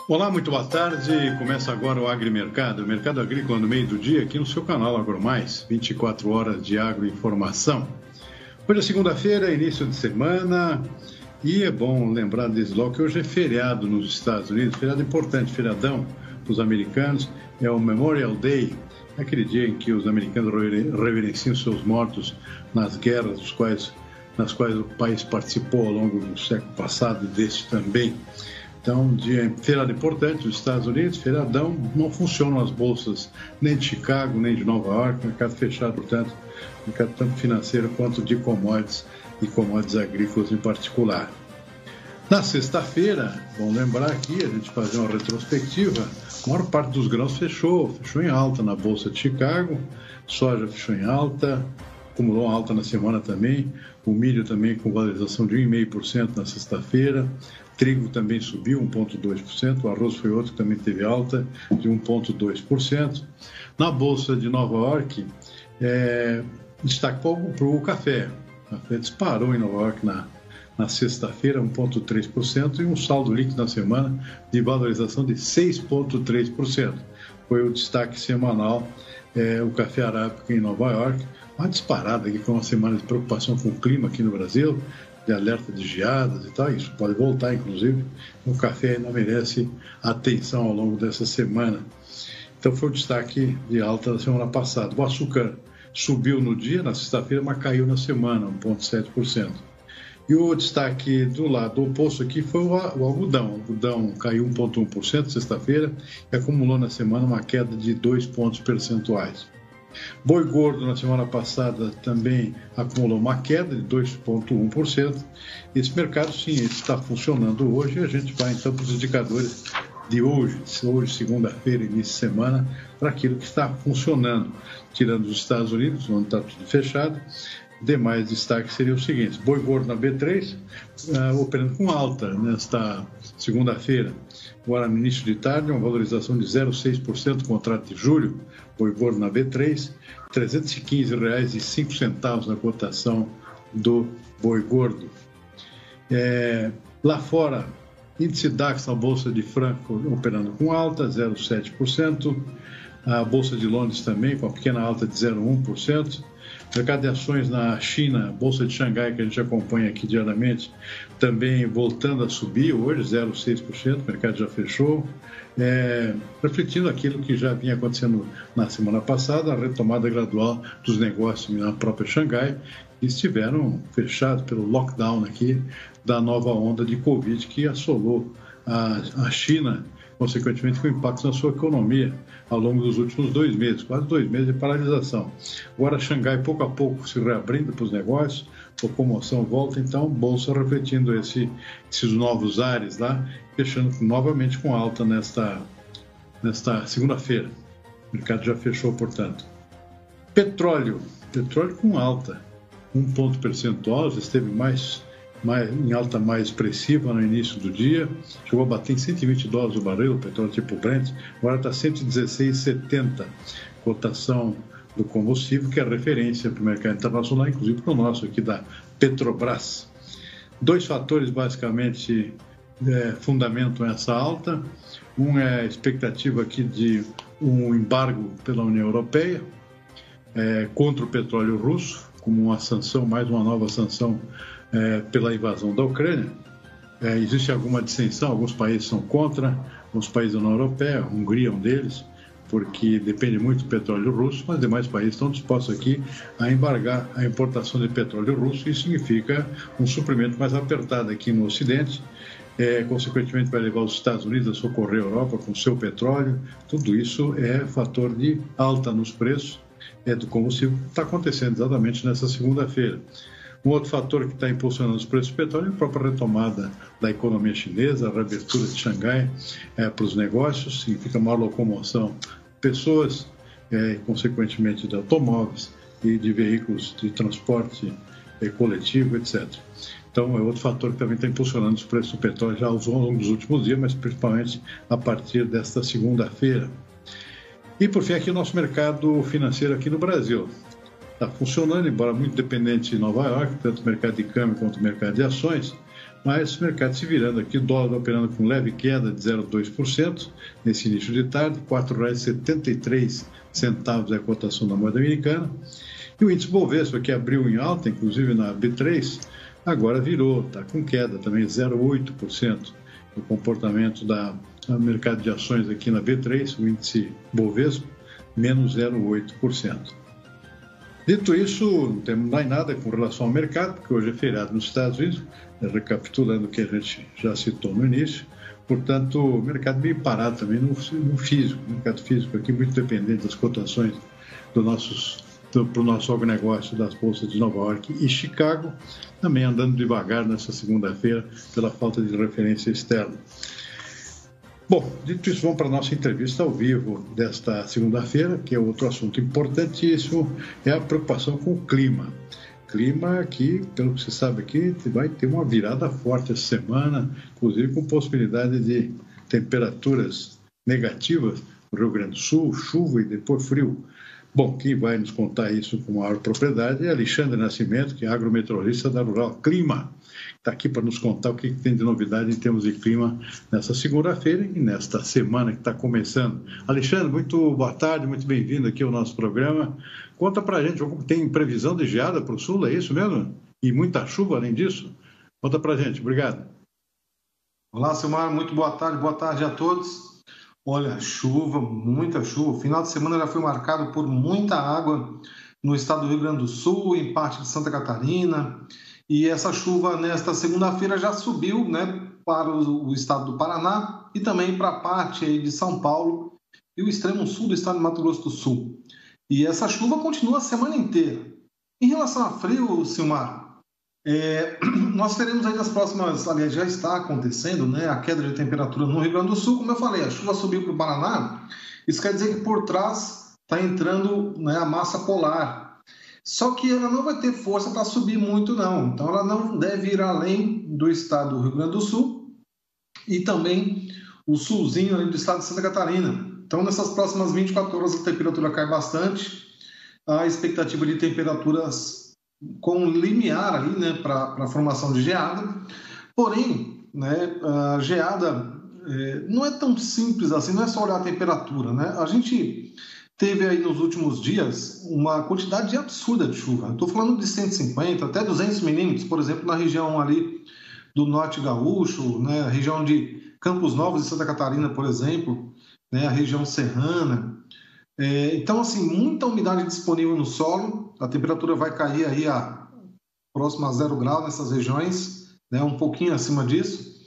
Olá, muito boa tarde. Começa agora o Agrimercado, o mercado agrícola no meio do dia, aqui no seu canal AgroMais, 24 horas de agroinformação. Hoje é segunda-feira, início de semana, e é bom lembrar desde logo que hoje é feriado nos Estados Unidos, feriado importante, feriadão para os americanos, é o Memorial Day, aquele dia em que os americanos reverenciam seus mortos nas guerras nas quais o país participou ao longo do século passado e deste também. Então, feriado importante nos Estados Unidos, feriadão, não funcionam as bolsas nem de Chicago, nem de Nova York, mercado fechado, portanto, mercado tanto financeiro quanto de commodities e commodities agrícolas em particular. Na sexta-feira, bom lembrar aqui, a gente fazer uma retrospectiva, a maior parte dos grãos fechou em alta na Bolsa de Chicago, soja fechou em alta, acumulou uma alta na semana também, o milho também com valorização de 1,5% na sexta-feira, trigo também subiu 1,2%, o arroz foi outro que também teve alta de 1,2%. Na Bolsa de Nova York, destaque para o café. O café disparou em Nova York na sexta-feira, 1,3%, e um saldo líquido na semana de valorização de 6,3%. Foi o destaque semanal, o café arábica em Nova York. Uma disparada aqui, foi uma semana de preocupação com o clima aqui no Brasil, de alerta de geadas e tal, isso pode voltar, inclusive. O café ainda merece atenção ao longo dessa semana. Então, foi o destaque de alta da semana passada. O açúcar subiu no dia, na sexta-feira, mas caiu na semana, 1,7%. E o destaque do lado oposto aqui foi o algodão. O algodão caiu 1,1% sexta-feira e acumulou na semana uma queda de 2 pontos percentuais. Boi gordo na semana passada também acumulou uma queda de 2,1%. Esse mercado, sim, está funcionando hoje, e a gente vai então para os indicadores de hoje, segunda-feira, início de semana, para aquilo que está funcionando. Tirando os Estados Unidos, onde está tudo fechado, demais destaques seriam os seguintes: boi gordo na B3, operando com alta nesta segunda-feira. Agora, no início de tarde, uma valorização de 0,6% do contrato de julho, boi gordo na B3, R$ 315,05 na cotação do boi gordo. Lá fora, índice DAX na Bolsa de Frankfurt operando com alta, 0,7%. A Bolsa de Londres também com uma pequena alta de 0,1%. Mercado de ações na China, Bolsa de Xangai, que a gente acompanha aqui diariamente, também voltando a subir, hoje 0,6%, o mercado já fechou, refletindo aquilo que já vinha acontecendo na semana passada, a retomada gradual dos negócios na própria Xangai, que estiveram fechados pelo lockdown aqui da nova onda de Covid que assolou a China, consequentemente com impacto na sua economia ao longo dos últimos 2 meses, quase 2 meses de paralisação. Agora Xangai pouco a pouco se reabrindo para os negócios, locomoção volta, então bolsa refletindo esses novos ares lá, fechando novamente com alta nesta segunda-feira. O mercado já fechou, portanto. Petróleo com alta, 1 ponto percentual, já esteve em alta mais expressiva no início do dia, chegou a bater em $120 o barril, o petróleo tipo Brent, agora está 116,70, cotação do combustível, que é a referência para o mercado internacional, inclusive para o nosso aqui da Petrobras. 2 fatores basicamente fundamentam essa alta. Um é a expectativa aqui de um embargo pela União Europeia contra o petróleo russo, como uma sanção, mais uma nova sanção pela invasão da Ucrânia. Existe alguma dissensão, alguns países são contra, alguns países da União Europeia, a Hungria é um deles, porque depende muito do petróleo russo, mas demais países estão dispostos aqui a embargar a importação de petróleo russo. Isso significa um suprimento mais apertado aqui no Ocidente, consequentemente vai levar os Estados Unidos a socorrer a Europa com seu petróleo. Tudo isso é fator de alta nos preços do combustível, que está acontecendo exatamente nessa segunda-feira. Um outro fator que está impulsionando os preços do petróleo é a própria retomada da economia chinesa, a reabertura de Xangai para os negócios, significa maior locomoção de pessoas, consequentemente de automóveis e de veículos de transporte coletivo, etc. Então, é outro fator que também está impulsionando os preços do petróleo já ao longo dos últimos dias, mas principalmente a partir desta segunda-feira. E, por fim, aqui o nosso mercado financeiro aqui no Brasil. Está funcionando, embora muito dependente de Nova York, tanto o mercado de câmbio quanto o mercado de ações, Mas o mercado se virando aqui, o dólar operando com leve queda de 0,2% nesse início de tarde, R$ 4,73 é a cotação da moeda americana. E o índice Bovespa, que abriu em alta, inclusive na B3, agora virou, está com queda também, 0,8%. O comportamento do mercado de ações aqui na B3, o índice Bovespa, menos 0,8%. Dito isso, não temos mais nada com relação ao mercado, porque hoje é feriado nos Estados Unidos, recapitulando o que a gente já citou no início. Portanto, o mercado meio parado também no físico. O mercado físico aqui muito dependente das cotações para o nosso agronegócio das bolsas de Nova York e Chicago, também andando devagar nessa segunda-feira pela falta de referência externa. Bom, dito isso, vamos para a nossa entrevista ao vivo desta segunda-feira, que é outro assunto importantíssimo, é a preocupação com o clima. Clima que, pelo que você sabe aqui, vai ter uma virada forte essa semana, inclusive com possibilidade de temperaturas negativas no Rio Grande do Sul, chuva e depois frio. Bom, quem vai nos contar isso com maior propriedade é Alexandre Nascimento, que é agrometeorologista da Rural Clima. Está aqui para nos contar o que tem de novidade em termos de clima nesta segunda-feira e nesta semana que está começando. Alexandre, muito boa tarde, muito bem-vindo aqui ao nosso programa. Conta para a gente, tem previsão de geada para o sul, é isso mesmo? E muita chuva além disso? Conta para a gente, obrigado. Olá, Silmar, muito boa tarde a todos. Olha, chuva, muita chuva. O final de semana já foi marcado por muita água no estado do Rio Grande do Sul, em parte de Santa Catarina. E essa chuva nesta segunda-feira já subiu, né, para o estado do Paraná e também para a parte aí de São Paulo e o extremo sul do estado de Mato Grosso do Sul. E essa chuva continua a semana inteira. Em relação a frio, Silmar, nós teremos aí nas próximas, aliás, já está acontecendo, né, a queda de temperatura no Rio Grande do Sul. Como eu falei, a chuva subiu para o Paraná, isso quer dizer que por trás está entrando, né, a massa polar. Só que ela não vai ter força para subir muito, não. Então, ela não deve ir além do estado do Rio Grande do Sul e também o sulzinho ali do estado de Santa Catarina. Então, nessas próximas 24 horas, a temperatura cai bastante. A expectativa de temperaturas com limiar ali, né, para a formação de geada. Porém, né, a geada não é tão simples assim, não é só olhar a temperatura, né? A gente teve aí nos últimos dias uma quantidade absurda de chuva. Estou falando de 150 até 200 milímetros, por exemplo, na região ali do Norte Gaúcho, né, a região de Campos Novos e Santa Catarina, por exemplo, né, a região serrana. Então, assim, muita umidade disponível no solo, a temperatura vai cair aí próxima a 0 grau nessas regiões, né, um pouquinho acima disso.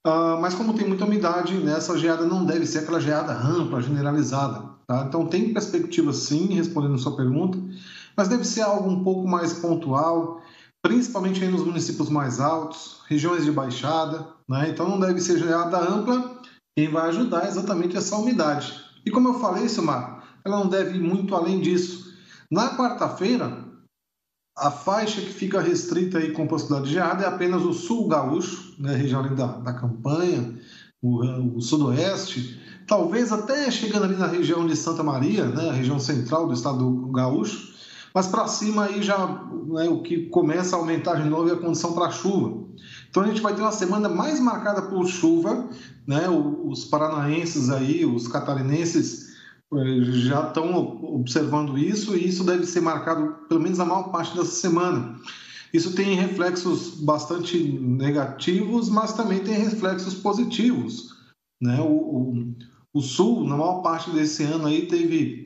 Mas como tem muita umidade, né, essa geada não deve ser aquela geada ampla, generalizada. Tá? Então, tem perspectiva, sim, respondendo a sua pergunta, mas deve ser algo um pouco mais pontual, principalmente aí nos municípios mais altos, regiões de baixada. Né? Então, não deve ser geada ampla, quem vai ajudar é exatamente essa umidade. E como eu falei, Silmar, ela não deve ir muito além disso. Na quarta-feira, a faixa que fica restrita aí com possibilidade de geada é apenas o sul gaúcho, né, a região ali da Campanha, o sudoeste, talvez até chegando ali na região de Santa Maria, né, a região central do estado do gaúcho, mas para cima aí já, né, o que começa a aumentar de novo é a condição para chuva. Então a gente vai ter uma semana mais marcada por chuva, né, os paranaenses aí, os catarinenses já estão observando isso, e isso deve ser marcado pelo menos a maior parte dessa semana. Isso tem reflexos bastante negativos, mas também tem reflexos positivos. Né? O Sul, na maior parte desse ano, aí, teve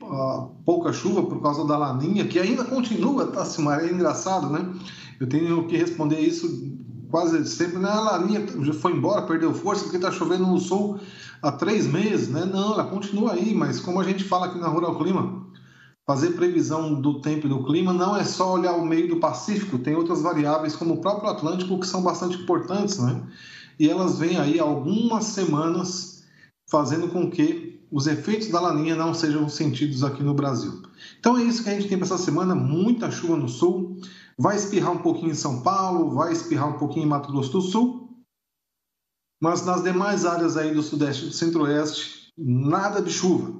pouca chuva por causa da laninha, que ainda continua, tá, Silmar? É engraçado, né? Eu tenho que responder isso quase sempre, né? A laninha já foi embora, perdeu força, porque está chovendo no Sul há 3 meses, né? Não, ela continua aí, mas como a gente fala aqui na Rural Clima, fazer previsão do tempo e do clima não é só olhar o meio do Pacífico, tem outras variáveis como o próprio Atlântico que são bastante importantes, né? E elas vêm aí há algumas semanas fazendo com que os efeitos da laninha não sejam sentidos aqui no Brasil. Então é isso que a gente tem para essa semana, muita chuva no sul, vai espirrar um pouquinho em São Paulo, vai espirrar um pouquinho em Mato Grosso do Sul, mas nas demais áreas aí do Sudeste e do Centro-Oeste, nada de chuva.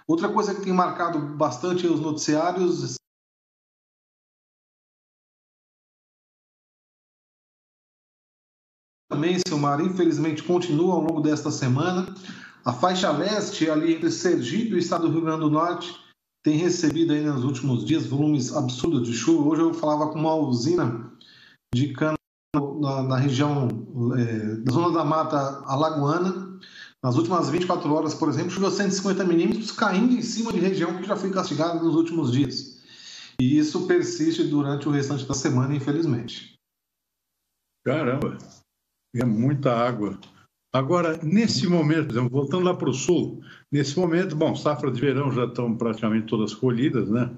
Outra coisa que tem marcado bastante os noticiários também, Silmar, infelizmente continua ao longo desta semana. A faixa leste, ali entre Sergipe e o estado do Rio Grande do Norte, tem recebido aí nos últimos dias volumes absurdos de chuva. Hoje eu falava com uma usina de cana na região da zona da Mata Alagoana. Nas últimas 24 horas, por exemplo, choveu 150 milímetros, caindo em cima de região que já foi castigada nos últimos dias. E isso persiste durante o restante da semana, infelizmente. Caramba, é muita água. Agora, nesse momento, voltando lá para o sul, nesse momento, bom, safra de verão já estão praticamente todas colhidas, né?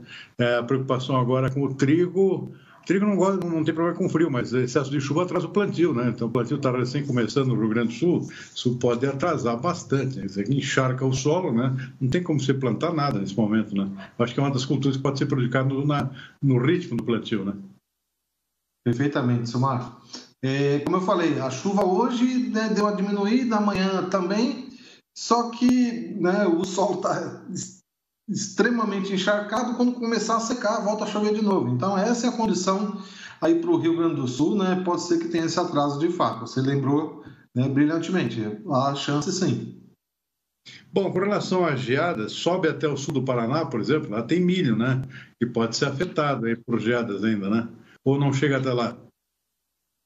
A preocupação agora com o trigo. Trigo não tem problema com frio, mas excesso de chuva atrasa o plantio, né? Então o plantio está recém começando no Rio Grande do Sul, isso pode atrasar bastante, né? Isso aqui encharca o solo, né? Não tem como você plantar nada nesse momento, né? Acho que é uma das culturas que pode ser prejudicada no ritmo do plantio, né? Perfeitamente, Silmar. Como eu falei, a chuva hoje, né, deu uma diminuída, amanhã também, só que, né, o sol está extremamente encharcado. Quando começar a secar, volta a chover de novo. Então essa é a condição aí para o Rio Grande do Sul, né? Pode ser que tenha esse atraso de fato. Você lembrou, né, brilhantemente. Há chance sim. Bom, com relação às geadas, sobe até o sul do Paraná, por exemplo, lá tem milho, né? Que pode ser afetado aí por geadas ainda, né? Ou não chega até lá?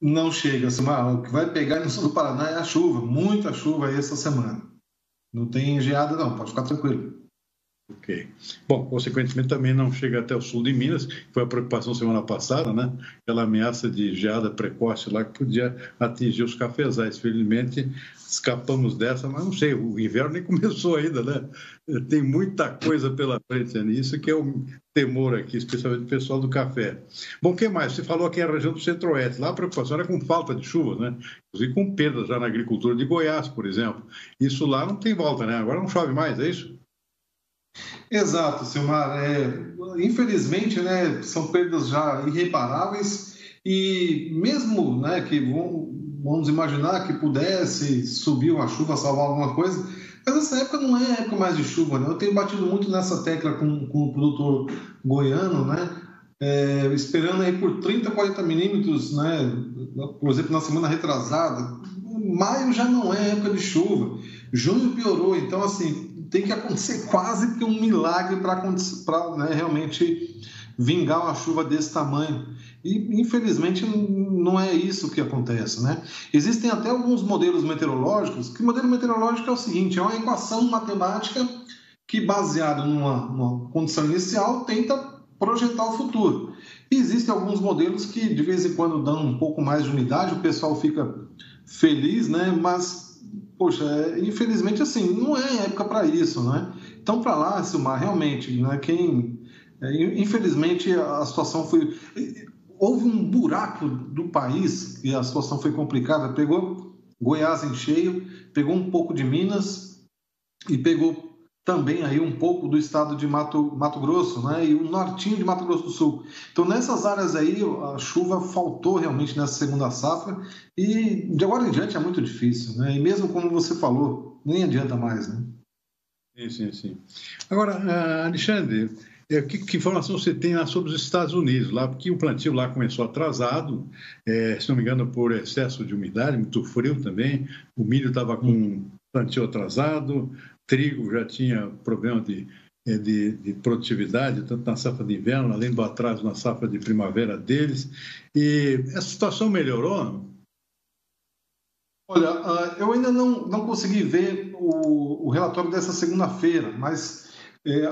Não chega, Silmar. O que vai pegar no sul do Paraná é a chuva, muita chuva aí essa semana. Não tem geada não, pode ficar tranquilo. Ok. Bom, consequentemente também não chega até o sul de Minas, que foi a preocupação semana passada, né? Aquela ameaça de geada precoce lá que podia atingir os cafezais. Felizmente escapamos dessa, mas não sei, o inverno nem começou ainda, né? Tem muita coisa pela frente, né? Isso que é o temor aqui, especialmente o pessoal do café. Bom, o que mais? Você falou aqui na região do Centro-Oeste, lá a preocupação era com falta de chuva, né? Inclusive com perdas já na agricultura de Goiás, por exemplo. Isso lá não tem volta, né? Agora não chove mais, é isso? Exato, Silmar. Infelizmente, né, são perdas já irreparáveis e mesmo, né, que vamos imaginar que pudesse subir uma chuva, salvar alguma coisa, mas essa época não é época mais de chuva, né? Eu tenho batido muito nessa tecla com o produtor goiano, né? Esperando aí por 30, 40 milímetros, né? Por exemplo, na semana retrasada. Maio já não é época de chuva, junho piorou, então assim, tem que acontecer quase que um milagre para né, realmente vingar uma chuva desse tamanho. E infelizmente não é isso que acontece, né? Existem até alguns modelos meteorológicos, que o modelo meteorológico é o seguinte, é uma equação matemática que, baseado numa condição inicial, tenta projetar o futuro. E existem alguns modelos que de vez em quando dão um pouco mais de umidade, o pessoal fica feliz, né? Mas, poxa, infelizmente assim, não é época para isso, né? Então, para lá, Silmar, realmente, né? Infelizmente a situação foi... Houve um buraco do país e a situação foi complicada. Pegou Goiás em cheio, pegou um pouco de Minas e pegou também aí um pouco do estado de Mato Grosso, né? E o nortinho de Mato Grosso do Sul. Então, nessas áreas aí, a chuva faltou realmente nessa segunda safra e de agora em diante é muito difícil, né? E mesmo como você falou, nem adianta mais, né? Sim. Agora, Alexandre, que informação você tem lá sobre os Estados Unidos? Lá, porque o plantio lá começou atrasado, se não me engano, por excesso de umidade, muito frio também. O milho estava com plantio atrasado, trigo já tinha problema de produtividade, tanto na safra de inverno, além do atraso na safra de primavera deles. E essa situação melhorou? Olha, eu ainda não consegui ver o relatório dessa segunda-feira, mas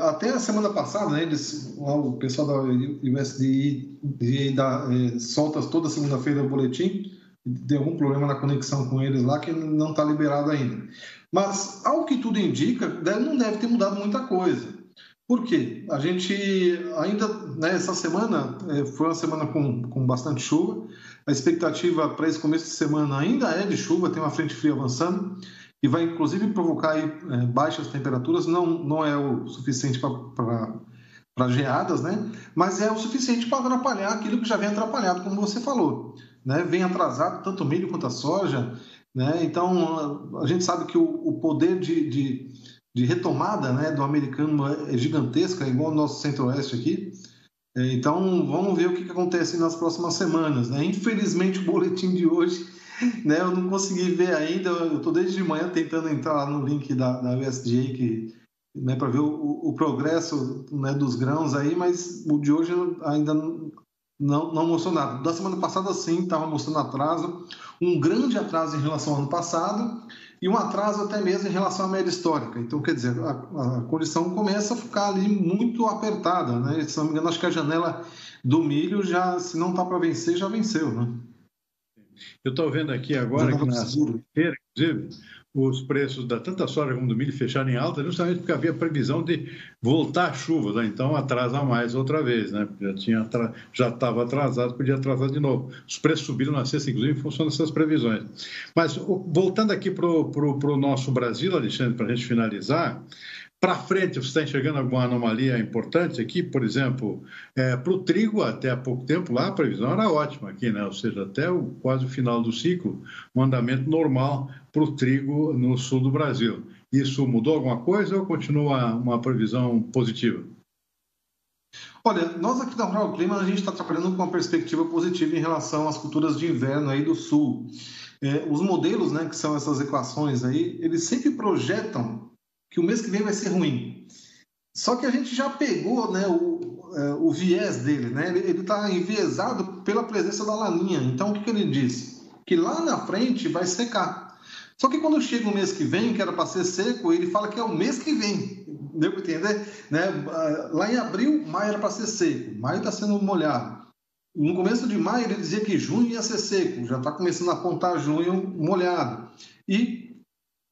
até a semana passada, né, o pessoal da USDA solta toda segunda-feira o boletim, tem algum problema na conexão com eles lá que não está liberado ainda. Mas, ao que tudo indica, não deve ter mudado muita coisa. Por quê? A gente ainda, né, essa semana foi uma semana com bastante chuva. A expectativa para esse começo de semana ainda é de chuva, tem uma frente fria avançando e vai inclusive provocar aí, baixas temperaturas. Não é o suficiente para geadas, né? Mas é o suficiente para atrapalhar aquilo que já vem atrapalhado, como você falou, né? Vem atrasado tanto o milho quanto a soja, né? Então a gente sabe que o poder de retomada, né, do americano é gigantesca, é igual ao nosso centro-oeste aqui. Então, vamos ver o que acontece nas próximas semanas, né? Infelizmente, o boletim de hoje né? Eu não consegui ver ainda, eu estou desde de manhã tentando entrar lá no link da USDA, que, né, para ver o progresso, né, dos grãos aí, mas o de hoje ainda não mostrou nada. Da semana passada, sim, estava mostrando atraso, um grande atraso em relação ao ano passado e um atraso até mesmo em relação à média histórica. Então, quer dizer, a condição começa a ficar ali muito apertada, né? Se não me engano, acho que a janela do milho já, se não está para vencer, já venceu, né? Eu estou vendo aqui agora que na sexta-feira, inclusive, os preços tanto da soja como do milho fecharam em alta, justamente porque havia previsão de voltar a chuva, né? Então atrasa mais outra vez, né? Porque já estava atrasado, podia atrasar de novo. Os preços subiram na sexta, inclusive, em função dessas previsões. Mas voltando aqui para o nosso Brasil, Alexandre, para a gente finalizar. Para frente, você está enxergando alguma anomalia importante aqui? Por exemplo, para o trigo, até há pouco tempo, lá a previsão era ótima aqui, né? Ou seja, até quase o final do ciclo, um andamento normal para o trigo no sul do Brasil. Isso mudou alguma coisa ou continua uma previsão positiva? Olha, nós aqui da Rural Clima, a gente está trabalhando com uma perspectiva positiva em relação às culturas de inverno aí do sul. Os modelos, né, que são essas equações aí, eles sempre projetam que o mês que vem vai ser ruim. Só que a gente já pegou, né, o viés dele, né? Ele está enviesado pela presença da laninha. Então, o que ele diz? Que lá na frente vai secar. Só que quando chega o mês que vem, que era para ser seco, ele fala que é o mês que vem. Deu para entender? Né? Lá em abril, maio era para ser seco. Maio está sendo molhado. No começo de maio, ele dizia que junho ia ser seco. Já está começando a apontar junho molhado. E,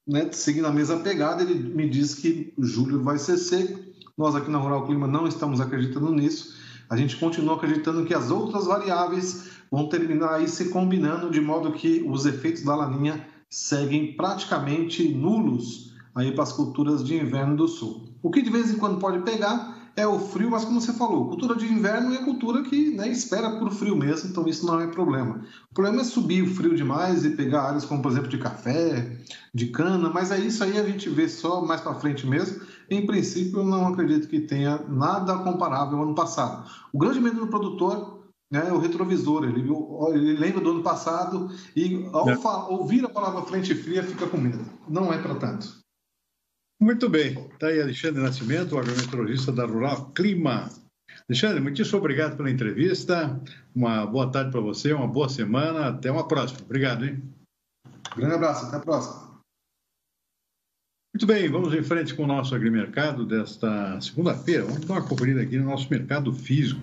né, seguindo a mesma pegada, ele me diz que julho vai ser seco. Nós aqui na Rural Clima não estamos acreditando nisso. A gente continua acreditando que as outras variáveis vão terminar aí se combinando de modo que os efeitos da laninha seguem praticamente nulos aí para as culturas de inverno do sul. O que de vez em quando pode pegar é o frio, mas como você falou, cultura de inverno é cultura que, né, espera por frio mesmo, então isso não é problema. O problema é subir o frio demais e pegar áreas como, por exemplo, de café, de cana, mas é isso aí, a gente vê só mais para frente mesmo. Em princípio, eu não acredito que tenha nada comparável ao ano passado. O grande medo do produtor, né, é o retrovisor. Ele lembra do ano passado e, ao ouvir a palavra frente fria, fica com medo. Não é para tanto. Muito bem. Está aí Alexandre Nascimento, o agrometeorologista da Rural Clima. Alexandre, muitíssimo obrigado pela entrevista. Uma boa tarde para você, uma boa semana. Até uma próxima. Obrigado, hein? Grande abraço, até a próxima. Muito bem, vamos em frente com o nosso agrimercado desta segunda-feira. Vamos dar uma conferida aqui no nosso mercado físico,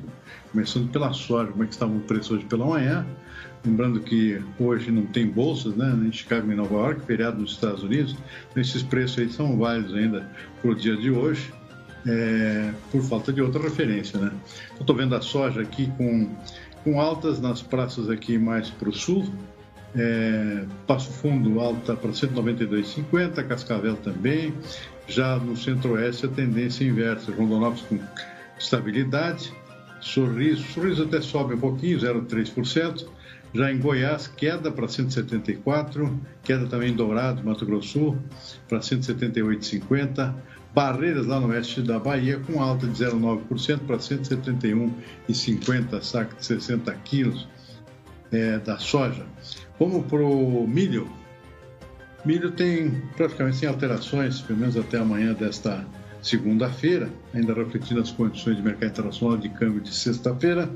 começando pela soja, como é que estava o preço hoje pela manhã. Lembrando que hoje não tem bolsas, né, em Chicago e Nova York, feriado nos Estados Unidos. Então, esses preços aí são válidos ainda para o dia de hoje, por falta de outra referência, né? Estou vendo a soja aqui com altas nas praças aqui mais para o sul. Passo Fundo alta para 192,50, Cascavel também. Já no Centro-Oeste a tendência inversa, Rondonópolis com estabilidade, Sorriso até sobe um pouquinho, 0,3%. Já em Goiás, queda para 174, queda também em Dourados, Mato Grosso Sul, para 178,50. Barreiras, lá no oeste da Bahia, com alta de 0,9% para 171,50, saco de 60 quilos da soja. Como para o milho tem praticamente sem alterações, pelo menos até amanhã desta segunda-feira, ainda refletindo as condições de mercado internacional de câmbio de sexta-feira.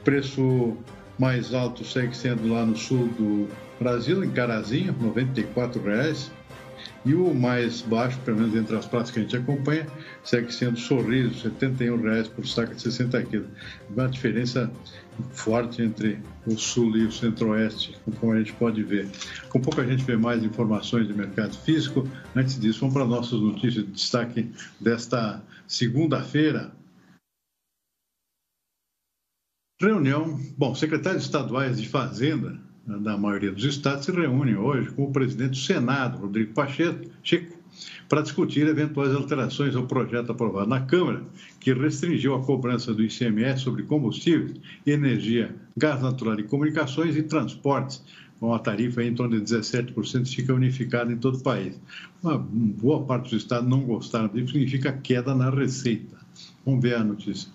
Preço mais alto segue sendo lá no sul do Brasil, em Carazinho, R$ 94,00. E o mais baixo, pelo menos entre as praças que a gente acompanha, segue sendo Sorriso, R$ 71,00 por saco de 60 quilos. Uma diferença forte entre o sul e o centro-oeste, como a gente pode ver. Com pouco a gente vê mais informações de mercado físico. Antes disso, vamos para nossas notícias de destaque desta segunda-feira. Reunião. Bom, secretários estaduais de Fazenda da maioria dos estados se reúnem hoje com o presidente do Senado, Rodrigo Pacheco, para discutir eventuais alterações ao projeto aprovado na Câmara, que restringiu a cobrança do ICMS sobre combustíveis, energia, gás natural e comunicações e transportes, com a tarifa em torno de 17% fica unificada em todo o país. Uma boa parte dos estados não gostaram disso, significa queda na receita. Vamos ver a notícia.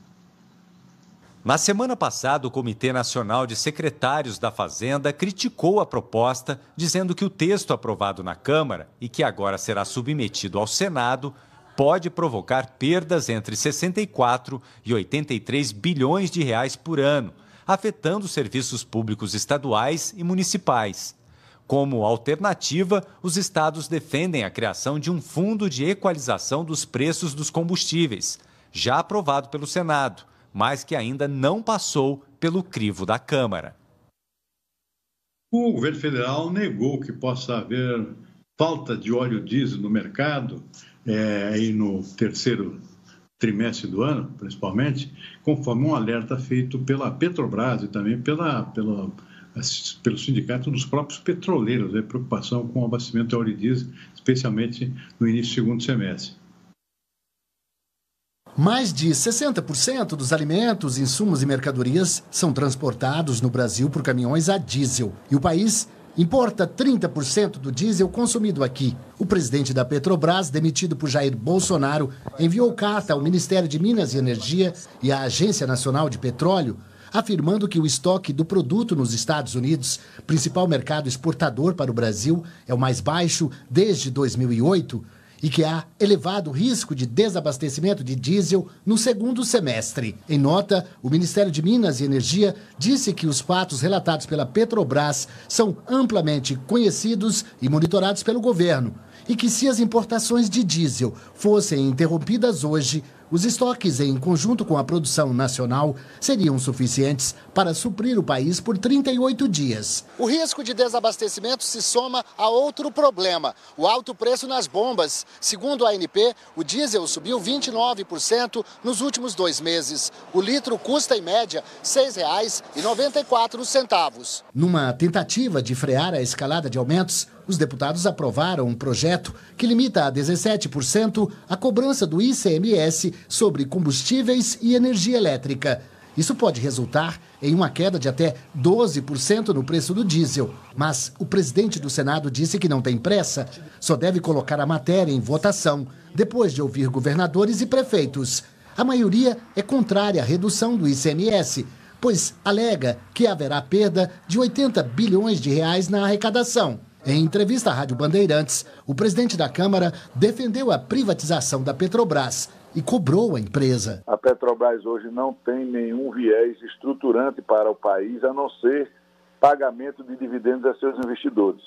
Na semana passada, o Comitê Nacional de Secretários da Fazenda criticou a proposta, dizendo que o texto aprovado na Câmara e que agora será submetido ao Senado pode provocar perdas entre 64 e 83 bilhões de reais por ano, afetando os serviços públicos estaduais e municipais. Como alternativa, os estados defendem a criação de um fundo de equalização dos preços dos combustíveis, já aprovado pelo Senado, mas que ainda não passou pelo crivo da Câmara. O governo federal negou que possa haver falta de óleo diesel no mercado, aí no terceiro trimestre do ano, principalmente, conforme um alerta feito pela Petrobras e também pelo sindicato dos próprios petroleiros, preocupação com o abastecimento de óleo diesel, especialmente no início do segundo semestre. Mais de 60% dos alimentos, insumos e mercadorias são transportados no Brasil por caminhões a diesel. E o país importa 30% do diesel consumido aqui. O presidente da Petrobras, demitido por Jair Bolsonaro, enviou carta ao Ministério de Minas e Energia e à Agência Nacional de Petróleo, afirmando que o estoque do produto nos Estados Unidos, principal mercado exportador para o Brasil, é o mais baixo desde 2008, e que há elevado risco de desabastecimento de diesel no segundo semestre. Em nota, o Ministério de Minas e Energia disse que os fatos relatados pela Petrobras são amplamente conhecidos e monitorados pelo governo e que se as importações de diesel fossem interrompidas hoje, os estoques, em conjunto com a produção nacional, seriam suficientes para suprir o país por 38 dias. O risco de desabastecimento se soma a outro problema, o alto preço nas bombas. Segundo a ANP, o diesel subiu 29% nos últimos 2 meses. O litro custa, em média, R$ 6,94. Numa tentativa de frear a escalada de aumentos, os deputados aprovaram um projeto que limita a 17% a cobrança do ICMS sobre combustíveis e energia elétrica. Isso pode resultar em uma queda de até 12% no preço do diesel. Mas o presidente do Senado disse que não tem pressa, só deve colocar a matéria em votação, depois de ouvir governadores e prefeitos. A maioria é contrária à redução do ICMS, pois alega que haverá perda de 80 bilhões de reais na arrecadação. Em entrevista à Rádio Bandeirantes, o presidente da Câmara defendeu a privatização da Petrobras e cobrou a empresa. A Petrobras hoje não tem nenhum viés estruturante para o país, a não ser pagamento de dividendos a seus investidores.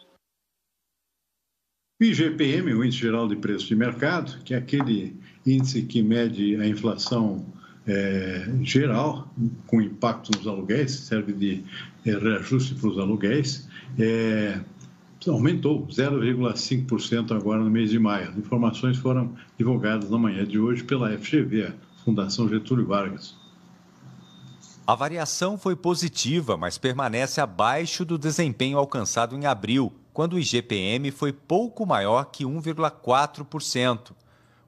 O IGPM, o Índice Geral de Preços de Mercado, que é aquele índice que mede a inflação geral, com impacto nos aluguéis, serve de reajuste para os aluguéis, aumentou 0,5% agora no mês de maio. As informações foram divulgadas na manhã de hoje pela FGV, a Fundação Getúlio Vargas. A variação foi positiva, mas permanece abaixo do desempenho alcançado em abril, quando o IGPM foi pouco maior que 1,4%.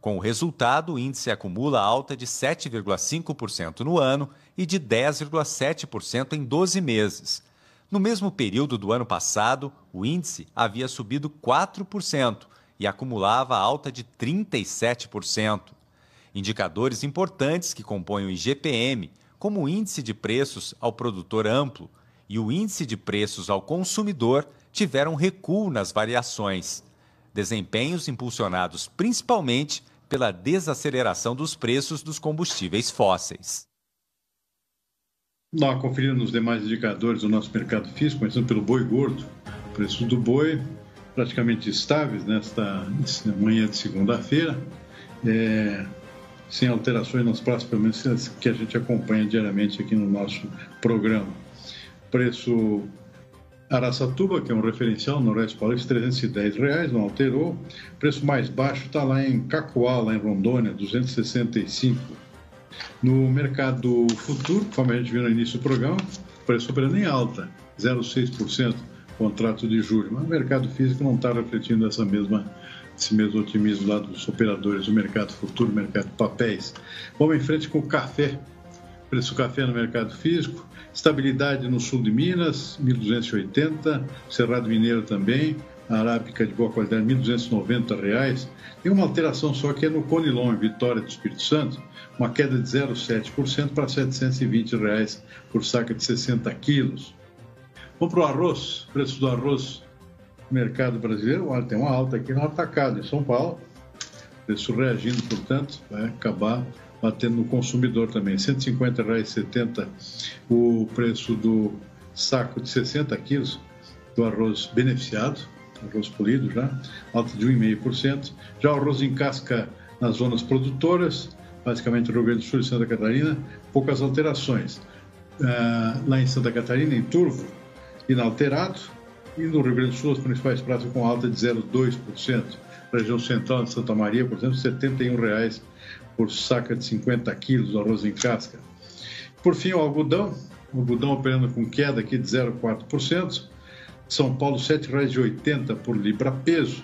Com o resultado, o índice acumula alta de 7,5% no ano e de 10,7% em 12 meses. No mesmo período do ano passado, o índice havia subido 4% e acumulava alta de 37%. Indicadores importantes que compõem o IGPM, como o Índice de Preços ao Produtor Amplo e o Índice de Preços ao Consumidor, tiveram recuo nas variações. Desempenhos impulsionados principalmente pela desaceleração dos preços dos combustíveis fósseis. Dá uma conferida nos demais indicadores do nosso mercado físico, começando pelo boi gordo. O preço do boi praticamente estáveis nesta manhã de segunda-feira, sem alterações nas próximas, pelo menos que a gente acompanha diariamente aqui no nosso programa. Preço Araçatuba, que é um referencial no Noroeste Paulista, R$310, não alterou. O preço mais baixo está lá em Cacoal, lá em Rondônia, R$265. No mercado futuro, como a gente viu no início do programa, o preço operando em alta, 0,6%, contrato de julho. Mas o mercado físico não está refletindo esse mesmo otimismo lá dos operadores do mercado futuro, mercado de papéis. Vamos em frente com o café. Preço do café no mercado físico, estabilidade no sul de Minas, 1.280, Cerrado Mineiro também, arábica de boa qualidade, R$ 1.290. Tem uma alteração só que é no Conilon, em Vitória do Espírito Santo, uma queda de 0,7% para R$ 720 por saca de 60 quilos. Vamos para o arroz, preço do arroz no mercado brasileiro. Olha, tem uma alta aqui no atacado em São Paulo, preço reagindo, portanto, vai acabar batendo no consumidor também. R$ 150,70 o preço do saco de 60 quilos do arroz beneficiado, arroz polido já, alta de 1,5%. Já o arroz em casca nas zonas produtoras, basicamente Rio Grande do Sul e Santa Catarina, poucas alterações. Lá em Santa Catarina, em Turvo, inalterado, e no Rio Grande do Sul, os principais pratos com alta de 0,2%. Região central de Santa Maria, por exemplo, R$ 71,00 por saca de 50 quilos do arroz em casca. Por fim, o algodão operando com queda aqui de 0,4%. São Paulo, R$ 7,80 por libra peso.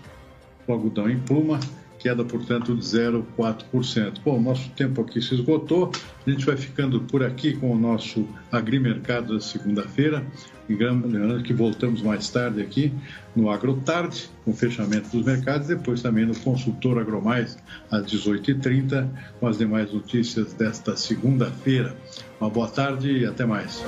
O algodão em pluma, queda, portanto, de 0,4%. Bom, nosso tempo aqui se esgotou. A gente vai ficando por aqui com o nosso Agrimercado da segunda-feira. Lembrando que voltamos mais tarde aqui no AgroTarde, com o fechamento dos mercados, depois também no Consultor AgroMais, às 18h30, com as demais notícias desta segunda-feira. Uma boa tarde e até mais.